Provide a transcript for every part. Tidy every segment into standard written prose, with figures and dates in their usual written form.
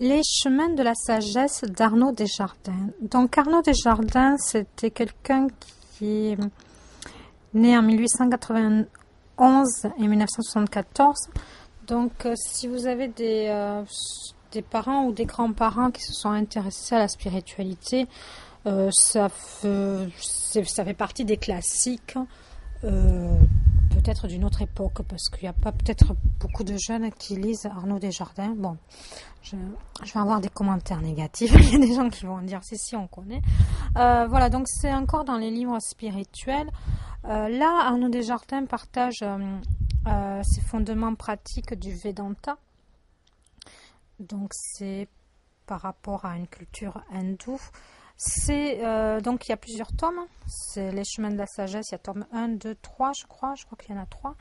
Les chemins de la sagesse d'Arnaud Desjardins. Donc Arnaud Desjardins, c'était quelqu'un qui est né en 1891 et 1974. Donc si vous avez des parents ou des grands-parents qui se sont intéressés à la spiritualité, ça fait partie des classiques. Peut-être d'une autre époque, parce qu'il n'y a pas peut-être beaucoup de jeunes qui lisent Arnaud Desjardins. Bon, je vais avoir des commentaires négatifs. Il y a des gens qui vont dire si on connaît. Voilà, donc c'est encore dans les livres spirituels. Là, Arnaud Desjardins partage ses fondements pratiques du Vedanta. Donc c'est par rapport à une culture hindoue. Donc il y a plusieurs tomes. C'est Les Chemins de la Sagesse. Il y a tome 1, 2, 3, je crois. Je crois qu'il y en a 3.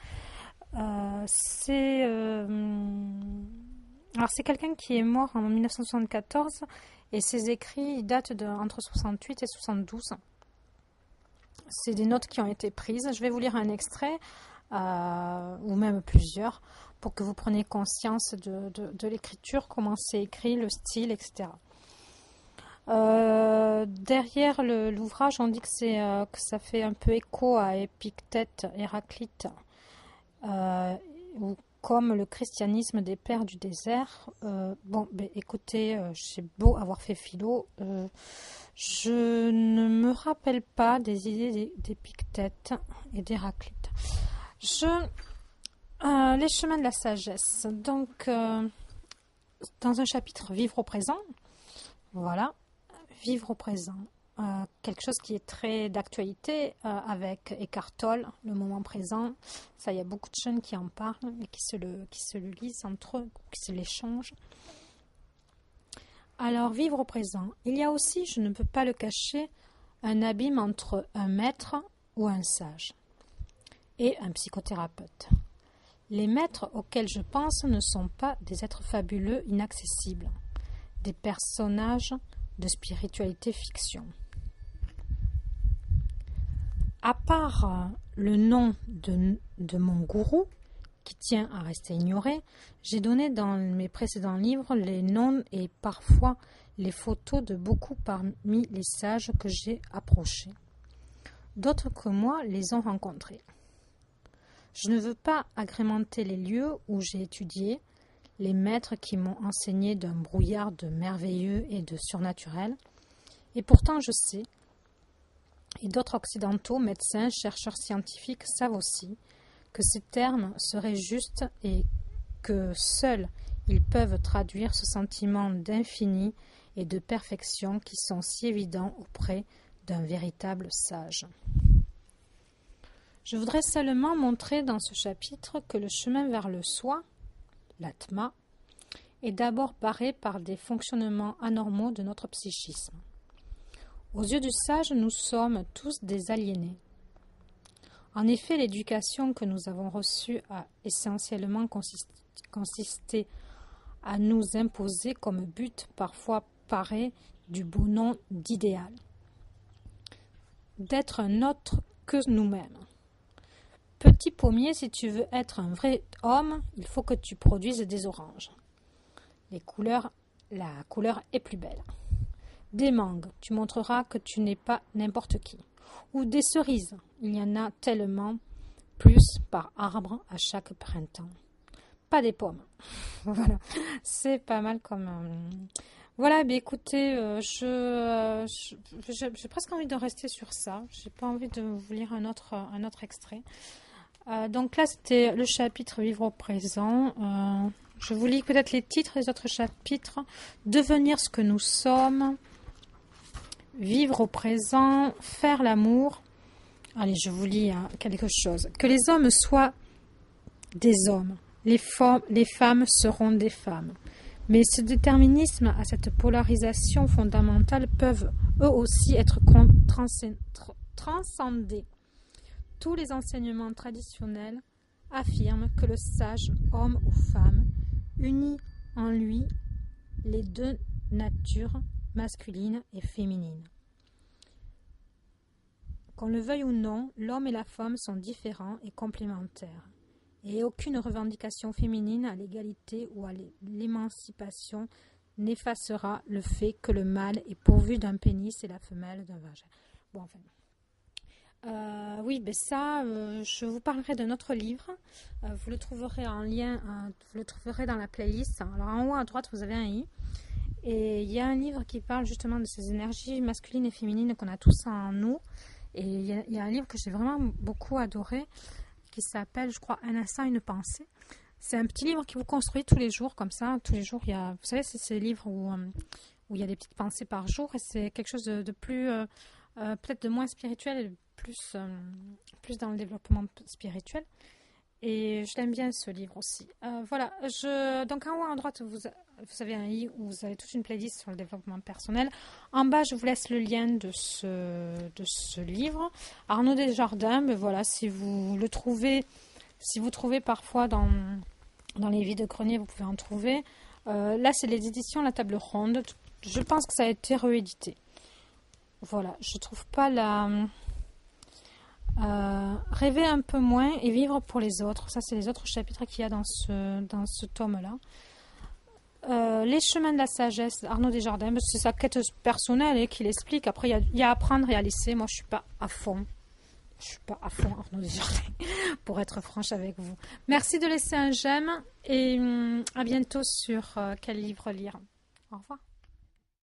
Alors c'est quelqu'un qui est mort en 1974 et ses écrits datent entre 68 et 72. C'est des notes qui ont été prises. Je vais vous lire un extrait, ou même plusieurs, pour que vous preniez conscience de l'écriture, comment c'est écrit, le style, etc. Derrière l'ouvrage, on dit que ça fait un peu écho à Épictète, Héraclite, ou comme le christianisme des pères du désert. Écoutez, j'ai beau avoir fait philo, je ne me rappelle pas des idées d'Épictète et d'Héraclite. Les chemins de la sagesse. Donc, dans un chapitre, vivre au présent. Voilà. Vivre au présent, quelque chose qui est très d'actualité avec Eckhart Tolle, le moment présent. Ça, il y a beaucoup de jeunes qui en parlent et qui se le lisent entre eux, qui se l'échangent. Alors, vivre au présent. Il y a aussi, je ne peux pas le cacher, un abîme entre un maître ou un sage et un psychothérapeute. Les maîtres auxquels je pense ne sont pas des êtres fabuleux, inaccessibles, des personnages de spiritualité fiction. À part le nom de mon gourou, qui tient à rester ignoré, j'ai donné dans mes précédents livres les noms et parfois les photos de beaucoup parmi les sages que j'ai approchés. D'autres que moi les ont rencontrés. Je ne veux pas agrémenter les lieux où j'ai étudié, les maîtres qui m'ont enseigné d'un brouillard de merveilleux et de surnaturel. Et pourtant je sais, et d'autres occidentaux, médecins, chercheurs scientifiques savent aussi, que ces termes seraient justes et que seuls ils peuvent traduire ce sentiment d'infini et de perfection qui sont si évidents auprès d'un véritable sage. Je voudrais seulement montrer dans ce chapitre que le chemin vers le soi, l'atma, est d'abord barré par des fonctionnements anormaux de notre psychisme. Aux yeux du sage, nous sommes tous des aliénés. En effet, l'éducation que nous avons reçue a essentiellement consisté à nous imposer comme but, parfois paré du beau nom d'idéal, d'être un autre que nous-mêmes. Petit pommier, si tu veux être un vrai homme, il faut que tu produises des oranges. La couleur est plus belle. Des mangues, tu montreras que tu n'es pas n'importe qui. Ou des cerises, il y en a tellement plus par arbre à chaque printemps. Pas des pommes. Voilà, c'est pas mal comme... Voilà, écoutez, j'ai presque envie de rester sur ça. J'ai pas envie de vous lire un autre extrait. Donc là, c'était le chapitre Vivre au présent. Je vous lis peut-être les titres des autres chapitres. Devenir ce que nous sommes. Vivre au présent. Faire l'amour. Allez, je vous lis quelque chose. Que les hommes soient des hommes. Les femmes seront des femmes. Mais ce déterminisme à cette polarisation fondamentale peuvent eux aussi être transcendés. Tous les enseignements traditionnels affirment que le sage, homme ou femme, unit en lui les deux natures, masculine et féminine. Qu'on le veuille ou non, l'homme et la femme sont différents et complémentaires, et aucune revendication féminine à l'égalité ou à l'émancipation n'effacera le fait que le mâle est pourvu d'un pénis et la femelle d'un vagin. Bon, enfin. Oui, ben ça, je vous parlerai d'un autre livre. Vous le trouverez en lien, vous le trouverez dans la playlist. Alors en haut à droite, vous avez un i. Et il y a un livre qui parle justement de ces énergies masculines et féminines qu'on a tous en nous. Et il y a un livre que j'ai vraiment beaucoup adoré qui s'appelle, je crois, Un instant, une pensée. C'est un petit livre qui vous construit tous les jours, comme ça. Tous les jours, il y a, vous savez, c'est ces livres où il y a des petites pensées par jour. Et c'est quelque chose de plus, peut-être de moins spirituel et plus dans le développement spirituel. Et je l'aime bien ce livre aussi. Voilà, donc en haut à droite, vous avez un i où vous avez toute une playlist sur le développement personnel. En bas, je vous laisse le lien de ce livre. Arnaud Desjardins, ben voilà, si vous trouvez parfois dans les vides-greniers, vous pouvez en trouver. Là, c'est les éditions La Table Ronde. Je pense que ça a été réédité. Voilà, je trouve pas rêver un peu moins et vivre pour les autres. Ça, c'est les autres chapitres qu'il y a dans ce tome-là. Les chemins de la sagesse, Arnaud Desjardins, c'est sa quête personnelle qu'il explique. Après, il y a à apprendre et à laisser. Moi, je suis pas à fond. Je suis pas à fond Arnaud Desjardins, pour être franche avec vous. Merci de laisser un j'aime et à bientôt sur Quel livre lire. Au revoir.